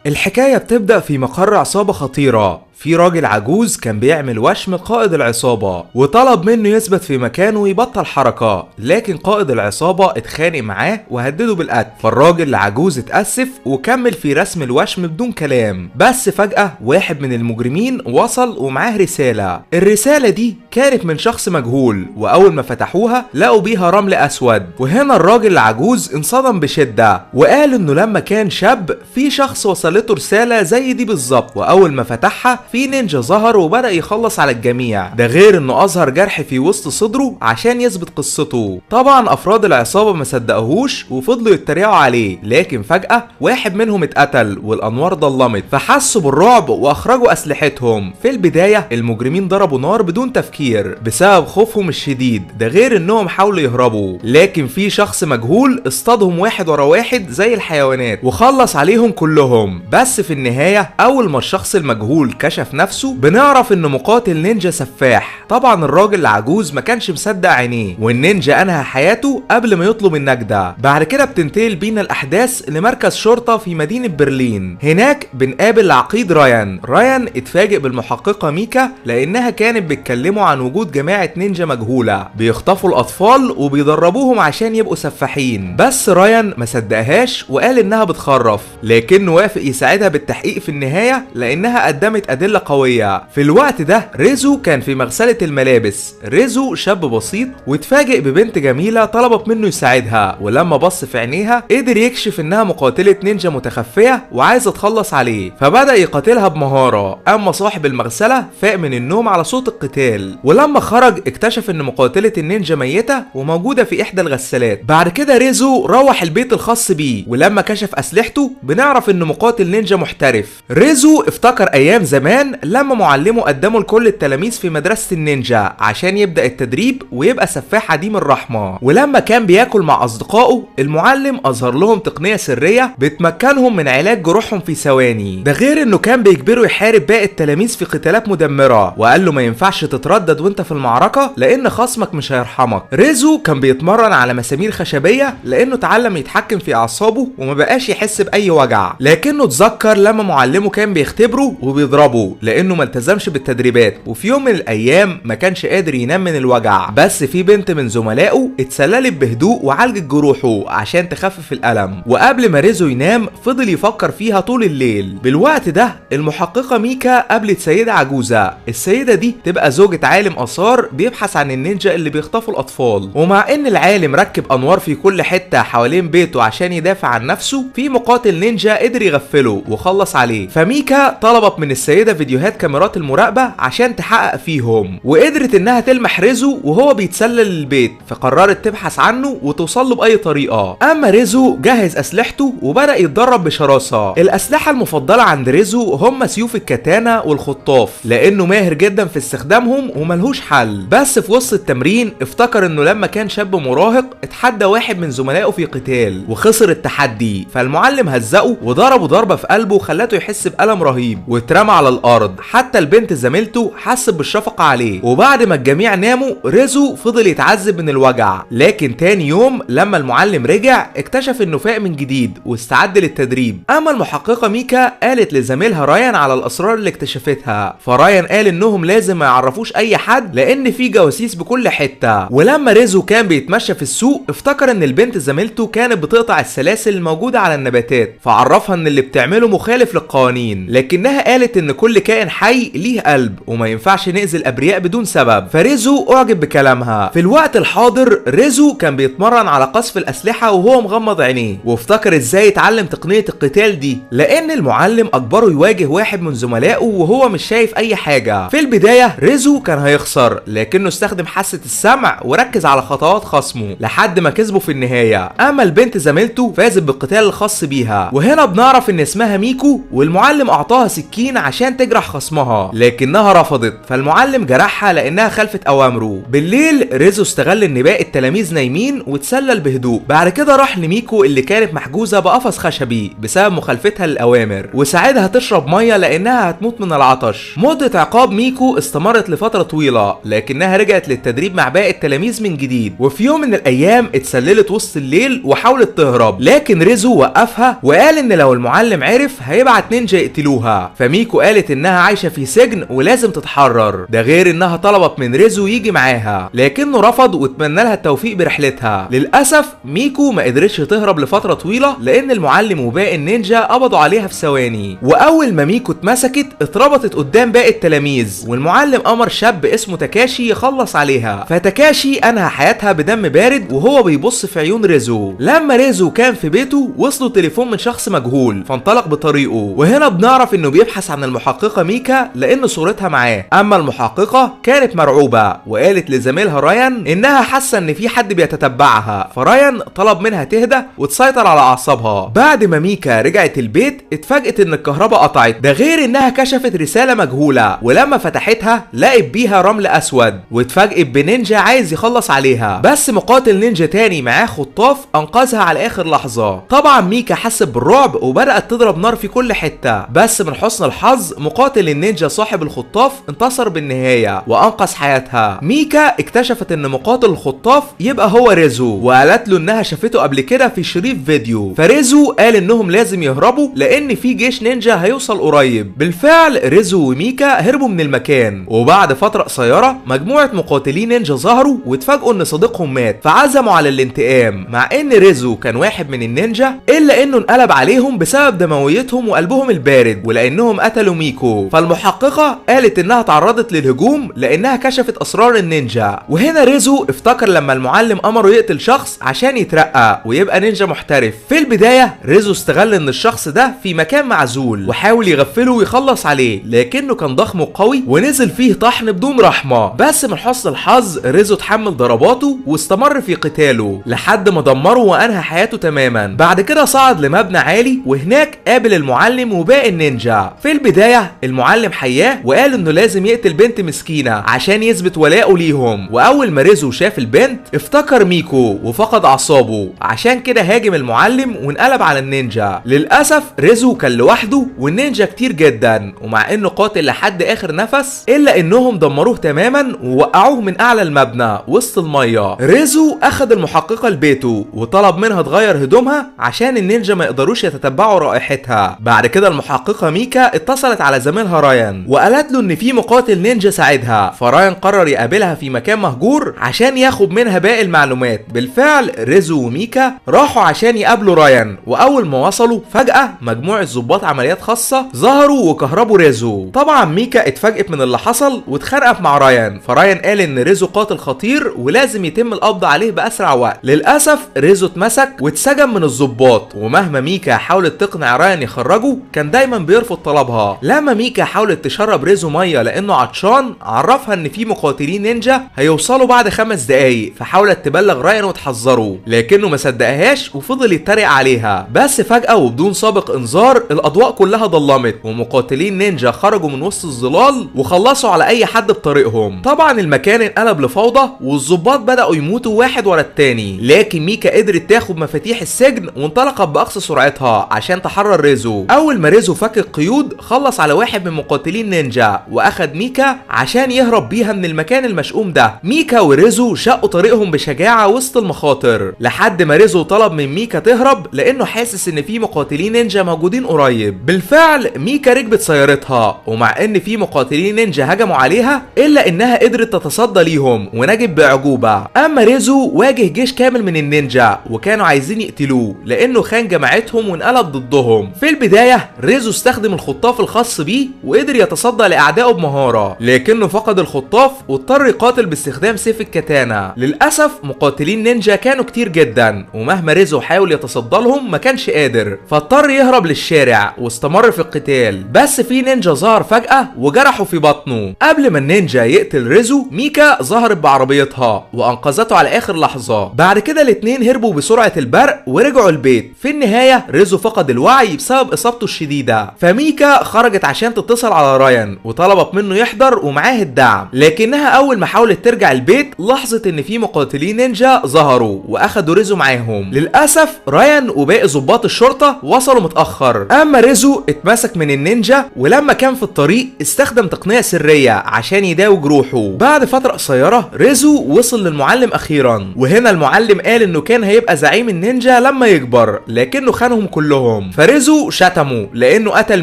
الحكاية بتبدأ في مقر عصابة خطيرة. في راجل عجوز كان بيعمل وشم قائد العصابة وطلب منه يثبت في مكانه ويبطل حركة، لكن قائد العصابة اتخانق معاه وهدده بالقتل. فالراجل العجوز اتأسف وكمل في رسم الوشم بدون كلام. بس فجأة واحد من المجرمين وصل ومعاه رسالة. الرسالة دي كانت من شخص مجهول، وأول ما فتحوها لقوا بيها رمل أسود. وهنا الراجل العجوز انصدم بشدة وقال إنه لما كان شاب في شخص وصلته رسالة زي دي بالظبط، وأول ما فتحها في نينجا ظهر وبدأ يخلص على الجميع. ده غير انه اظهر جرح في وسط صدره عشان يثبت قصته. طبعا افراد العصابة ما صدقوهوش وفضلوا يتريقوا عليه، لكن فجأة واحد منهم اتقتل والانوار ضلمت فحسوا بالرعب واخرجوا اسلحتهم. في البداية المجرمين ضربوا نار بدون تفكير بسبب خوفهم الشديد، ده غير انهم حاولوا يهربوا، لكن في شخص مجهول اصطادهم واحد ورا واحد زي الحيوانات وخلص عليهم كلهم. بس في النهاية اول ما الشخص المجهول كشف نفسه بنعرف انه مقاتل نينجا سفاح. طبعا الراجل العجوز ما كانش مصدق عينيه، والنينجا انهى حياته قبل ما يطلب النجدة. بعد كده بتنتقل بينا الاحداث لمركز شرطة في مدينة برلين. هناك بنقابل العقيد رايان اتفاجئ بالمحققة ميكا لانها كانت بتكلمه عن وجود جماعة نينجا مجهولة بيخطفوا الاطفال وبيدربوهم عشان يبقوا سفاحين. بس رايان ما صدقهاش وقال انها بتخرف، لكنه وافق يساعدها بالتحقيق في النهاية لانها قدمت ادلة قوية. في الوقت ده ريزو كان في مغسلة الملابس. ريزو شاب بسيط واتفاجئ ببنت جميلة طلبت منه يساعدها، ولما بص في عينيها قدر يكشف انها مقاتلة نينجا متخفية وعايزة تخلص عليه، فبدأ يقاتلها بمهارة. اما صاحب المغسلة فاق من النوم على صوت القتال، ولما خرج اكتشف ان مقاتلة النينجا ميتة وموجودة في احدى الغسالات. بعد كده ريزو روح البيت الخاص بيه، ولما كشف اسلحته بنعرف انه مقاتل نينجا محترف. ريزو افتكر ايام زمان لما معلمه قدمه لكل التلاميذ في مدرسة النينجا عشان يبدأ التدريب ويبقى سفاح عديم الرحمة. ولما كان بياكل مع أصدقائه المعلم أظهر لهم تقنية سرية بتمكنهم من علاج جروحهم في ثواني. ده غير إنه كان بيجبره يحارب باقي التلاميذ في قتالات مدمرة، وقال له ما ينفعش تتردد وانت في المعركة لأن خصمك مش هيرحمك. ريزو كان بيتمرن على مسامير خشبية لأنه اتعلم يتحكم في أعصابه وما بقاش يحس بأي وجع، لكنه اتذكر لما معلمه كان بيختبره وبيضربه لانه ما التزمش بالتدريبات، وفي يوم من الايام ما كانش قادر ينام من الوجع. بس في بنت من زملائه اتسللت بهدوء وعالجت جروحه عشان تخفف الالم، وقبل ما ريزو ينام فضل يفكر فيها طول الليل. بالوقت ده المحققة ميكا قابلت سيدة عجوزة. السيدة دي تبقى زوجة عالم آثار بيبحث عن النينجا اللي بيخطفوا الاطفال، ومع ان العالم ركب انوار في كل حتة حوالين بيته عشان يدافع عن نفسه، في مقاتل نينجا قدر يغفله وخلص عليه. فميكا طلبت من السيدة فيديوهات كاميرات المراقبة عشان تحقق فيهم، وقدرت انها تلمح ريزو وهو بيتسلل للبيت، فقررت تبحث عنه وتوصل له بأي طريقة. اما ريزو جهز اسلحته وبدأ يتدرب بشراسة. الاسلحة المفضلة عند ريزو هم سيوف الكاتانا والخطاف لانه ماهر جدا في استخدامهم وملهوش حل. بس في وسط التمرين افتكر انه لما كان شاب مراهق اتحدى واحد من زملائه في قتال وخسر التحدي، فالمعلم هزقه وضربه ضربة في قلبه وخلته يحس بألم رهيب واترمى على الارض. حتى البنت زميلته حست بالشفقة عليه. وبعد ما الجميع ناموا ريزو فضل يتعذب من الوجع، لكن تاني يوم لما المعلم رجع اكتشف انه فاق من جديد واستعد للتدريب. اما المحققة ميكا قالت لزميلها رايان على الاسرار اللي اكتشفتها، فرايان قال انهم لازم ما يعرفوش اي حد لان في جواسيس بكل حتة. ولما ريزو كان بيتمشى في السوق افتكر ان البنت زميلته كانت بتقطع السلاسل الموجودة على النباتات، فعرفها ان اللي بتعمله مخالف للقوانين، لكنها قالت ان كل كائن حي ليه قلب وما ينفعش نأذي الابرياء بدون سبب. فريزو اعجب بكلامها. في الوقت الحاضر ريزو كان بيتمرن على قصف الاسلحة وهو مغمض عينيه، وافتكر ازاي يتعلم تقنية القتال دي لان المعلم اجبره يواجه واحد من زملائه وهو مش شايف اي حاجة. في البداية ريزو كان هيخسر، لكنه استخدم حاسة السمع وركز على خطوات خصمه لحد ما كسبه في النهاية. اما البنت زميلته فازت بالقتال الخاص بيها، وهنا بنعرف ان اسمها ميكو والمعلم اعطاها سكين عشان تجرح خصمها، لكنها رفضت، فالمعلم جرحها لانها خالفت اوامره. بالليل ريزو استغل ان باقي التلاميذ نايمين وتسلل بهدوء. بعد كده راح لميكو اللي كانت محجوزه بقفص خشبي بسبب مخالفتها للاوامر، وساعدها تشرب ميه لانها هتموت من العطش. مده عقاب ميكو استمرت لفتره طويله، لكنها رجعت للتدريب مع باقي التلاميذ من جديد. وفي يوم من الايام اتسللت وسط الليل وحاولت تهرب، لكن ريزو وقفها وقال ان لو المعلم عرف هيبعت نينجا يقتلوها. فميكو قالت انها عايشه في سجن ولازم تتحرر، ده غير انها طلبت من ريزو يجي معاها، لكنه رفض واتمنى لها التوفيق برحلتها. للاسف ميكو ما قدرتش تهرب لفتره طويله لان المعلم وباقي النينجا قبضوا عليها في ثواني. واول ما ميكو اتمسكت اتربطت قدام باقي التلاميذ، والمعلم امر شاب اسمه تاكاشي يخلص عليها. فتاكاشي انهى حياتها بدم بارد وهو بيبص في عيون ريزو. لما ريزو كان في بيته وصلوا تليفون من شخص مجهول فانطلق بطريقه، وهنا بنعرف انه بيبحث عن المحققه ميكا لان صورتها معاه. اما المحققه كانت مرعوبه وقالت لزميلها رايان انها حاسه ان في حد بيتتبعها، فرايان طلب منها تهدى وتسيطر على اعصابها. بعد ما ميكا رجعت البيت اتفاجئت ان الكهرباء قطعت، ده غير انها كشفت رساله مجهوله، ولما فتحتها لقت بيها رمل اسود، واتفاجئت بنينجا عايز يخلص عليها، بس مقاتل نينجا تاني معاه خطاف انقذها على اخر لحظه. طبعا ميكا حست بالرعب وبدات تضرب نار في كل حته، بس من حسن الحظ مقاتل النينجا صاحب الخطاف انتصر بالنهايه وانقذ حياتها. ميكا اكتشفت ان مقاتل الخطاف يبقى هو ريزو، وقالت له انها شافته قبل كده في شريط فيديو. فريزو قال انهم لازم يهربوا لان في جيش نينجا هيوصل قريب. بالفعل ريزو وميكا هربوا من المكان، وبعد فتره قصيره مجموعه مقاتلين نينجا ظهروا واتفاجئوا ان صديقهم مات، فعزموا على الانتقام. مع ان ريزو كان واحد من النينجا الا انه انقلب عليهم بسبب دمويتهم وقلبهم البارد ولانهم قتلوا ميكو. فالمحققه قالت انها تعرضت للهجوم لانها كشفت اسرار النينجا. وهنا ريزو افتكر لما المعلم امره يقتل شخص عشان يترقى ويبقى نينجا محترف. في البدايه ريزو استغل ان الشخص ده في مكان معزول وحاول يغفله ويخلص عليه، لكنه كان ضخم وقوي ونزل فيه طحن بدون رحمه. بس من حسن الحظ ريزو تحمل ضرباته واستمر في قتاله لحد ما دمره وانهى حياته تماما. بعد كده صعد لمبنى عالي وهناك قابل المعلم وباقي النينجا. في البدايه المعلم حياه وقال انه لازم يقتل بنت مسكينه عشان يثبت ولاءه ليهم. واول ما ريزو شاف البنت افتكر ميكو وفقد اعصابه، عشان كده هاجم المعلم وانقلب على النينجا. للاسف ريزو كان لوحده والنينجا كتير جدا، ومع انه قاتل لحد اخر نفس الا انهم دمروه تماما ووقعوه من اعلى المبنى وسط الميه. ريزو اخذ المحققه لبيته وطلب منها تغير هدومها عشان النينجا ما يقدروش يتتبعوا رائحتها. بعد كده المحققه ميكا اتصلت على زميلها رايان وقالت له ان في مقاتل نينجا ساعدها، فرايان قرر يقابلها في مكان مهجور عشان ياخد منها باقي المعلومات. بالفعل ريزو وميكا راحوا عشان يقابلوا رايان، واول ما وصلوا فجأة مجموعة ضباط عمليات خاصة ظهروا وكهربوا ريزو. طبعا ميكا اتفاجئت من اللي حصل واتخانقت مع رايان، فرايان قال ان ريزو قاتل خطير ولازم يتم القبض عليه باسرع وقت. للاسف ريزو اتمسك واتسجن من الضباط، ومهما ميكا حاولت تقنع رايان يخرجه كان دايما بيرفض طلبها. لما ميكا حاولت تشرب ريزو ميه لانه عطشان عرفها ان في مقاتلين نينجا هيوصلوا بعد 5 دقايق، فحاولت تبلغ رايان وتحذره لكنه ما صدقهاش وفضل يتريق عليها. بس فجأة وبدون سابق انذار الاضواء كلها ضلمت ومقاتلين نينجا خرجوا من وسط الظلال وخلصوا على اي حد بطريقهم. طبعا المكان انقلب لفوضى والضباط بدأوا يموتوا واحد ورا التاني، لكن ميكا قدرت تاخد مفاتيح السجن وانطلقت باقصى سرعتها عشان تحرر ريزو. اول ما ريزو فك القيود خلص على واحد من مقاتلين نينجا واخد ميكا عشان يهرب بيها من المكان المشؤوم ده. ميكا وريزو شقوا طريقهم بشجاعة وسط المخاطر لحد ما ريزو طلب من ميكا تهرب لانه حاسس ان في مقاتلين نينجا موجودين قريب. بالفعل ميكا ركبت سيارتها، ومع ان في مقاتلين نينجا هجموا عليها الا انها قدرت تتصدى ليهم ونجت باعجوبة. اما ريزو واجه جيش كامل من النينجا وكانوا عايزين يقتلوه لانه خان جماعتهم وانقلب ضدهم. في البداية ريزو استخدم الخطاف الخاص بيه وقدر يتصدى لاعدائه بمهارة، لكنه فقد الخطاف واضطر يقاتل باستخدام سيف الكاتانا. للاسف مقاتلين نينجا كانوا كتير جدا، ومهما ريزو حاول يتصدى لهم ما كانش قادر، فاضطر يهرب للشارع واستمر في القتال. بس في نينجا ظهر فجأة وجرحه في بطنه. قبل ما النينجا يقتل ريزو ميكا ظهرت بعربيتها وانقذته على اخر لحظة. بعد كده الاتنين هربوا بسرعة البرق ورجعوا البيت. في النهاية ريزو فقد الوعي بسبب اصابته الشديدة، فميكا خرجت عشان تتصل على رايان وطلبت منه يحضر ومعاه الدعم، لكنها اول ما حاولت ترجع البيت لاحظت ان في مقاتلين نينجا ظهروا واخدوا ريزو معاهم. للاسف رايان وباقي ضباط الشرطه وصلوا متاخر. اما ريزو اتمسك من النينجا، ولما كان في الطريق استخدم تقنيه سريه عشان يداوي جروحه. بعد فتره قصيره ريزو وصل للمعلم اخيرا، وهنا المعلم قال انه كان هيبقى زعيم النينجا لما يكبر، لكنه خانهم كلهم. فريزو شتمه لانه قتل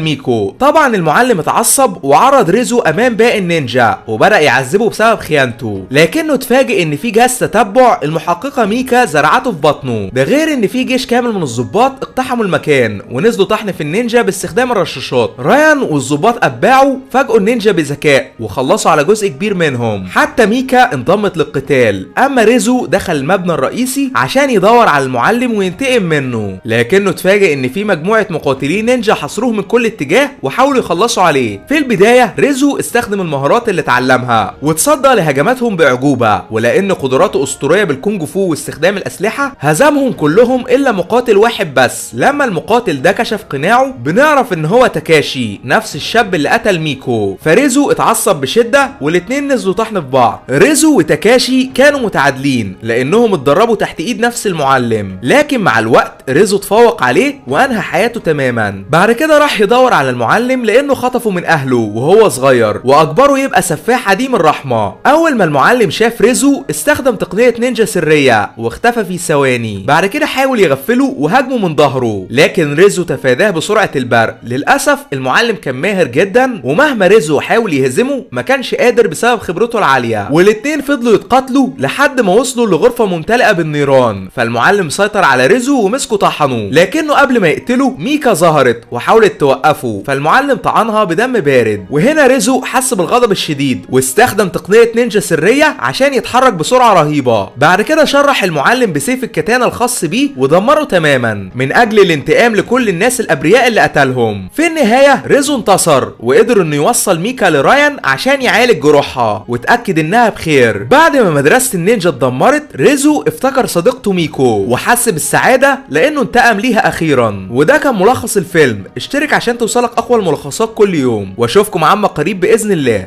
ميكو. طبعا المعلم اتعصب وعرض ريزو امام باقي النينجا وبدا يعذبه بسبب خيانته، لكنه اتفاجئ ان في جهاز تتبع المحققه ميكا زرعته في بطنه. ده غير ان في جيش كامل من الضباط اقتحموا المكان ونزلوا طحن في النينجا باستخدام الرشاشات. رايان والضباط اتباعوا فاجئوا النينجا بذكاء وخلصوا على جزء كبير منهم، حتى ميكا انضمت للقتال. اما ريزو دخل المبنى الرئيسي عشان يدور على المعلم وينتقم منه، لكنه اتفاجئ ان في مجموعه مقاتلين نينجا حاصروه من كل اتجاه وحاولوا يخلصوا عليه. في البدايه ريزو استخدم المهارات اللي اتعلمها وتصدى لهجماتهم باعجوبه، ولان قدراته اسطوريه بالكونج فو واستخدام الاسلحه هزمهم كلهم الا مقاتل واحد بس. لما المقاتل ده كشف قناعه بنعرف ان هو تاكاشي نفس الشاب اللي قتل ميكو. فريزو اتعصب بشده والاتنين نزلوا طحن في بعض. ريزو وتاكاشي كانوا متعادلين لانهم اتدربوا تحت ايد نفس المعلم، لكن مع الوقت ريزو تفوق عليه وانهى حياته تماما. بعد كده راح يدور على المعلم لانه خطفه من اهله وهو صغير واجبره يبقى سفاح عديم الرحمه. اول ما المعلم شاف ريزو استخدم تقنيه نينجا سريه واختفى في ثواني. بعد كده حاول يغفله وهاجمه من ظهره، لكن ريزو تفاداه بسرعه البرق. للاسف المعلم كان ماهر جدا، ومهما ريزو حاول يهزمه ما كانش قادر بسبب خبرته العاليه، والاتنين فضلوا يتقاتلوا لحد ما وصلوا لغرفه ممتلئه بالنيران. فالمعلم سيطر على ريزو ومسكه طحنه، لكنه قبل ما يقتله ميكا ظهرت وحاولت توقفه، فالمعلم طعنها بدم بارد. وهنا ريزو حس بالغضب الشديد واستخدم تقنيه نينجا سريه عشان يتحرك بسرعه رهيبه. بعد كده شرح المعلم بسيف الكتانه الخاص بيه ودمره تماما من اجل الانتقام لكل الناس الابرياء اللي قتلهم. في النهايه ريزو انتصر وقدر انه يوصل ميكا لرايان عشان يعالج جروحها وتاكد انها بخير. بعد ما مدرسه النينجا اتدمرت ريزو افتكر صديقته ميكو وحس بالسعاده لانه انتقم ليها اخيرا. وده كان ملخص الفيلم. اشترك عشان توصلك اقوى الملخصات كل يوم، واشوفكم عما قريب باذن الله.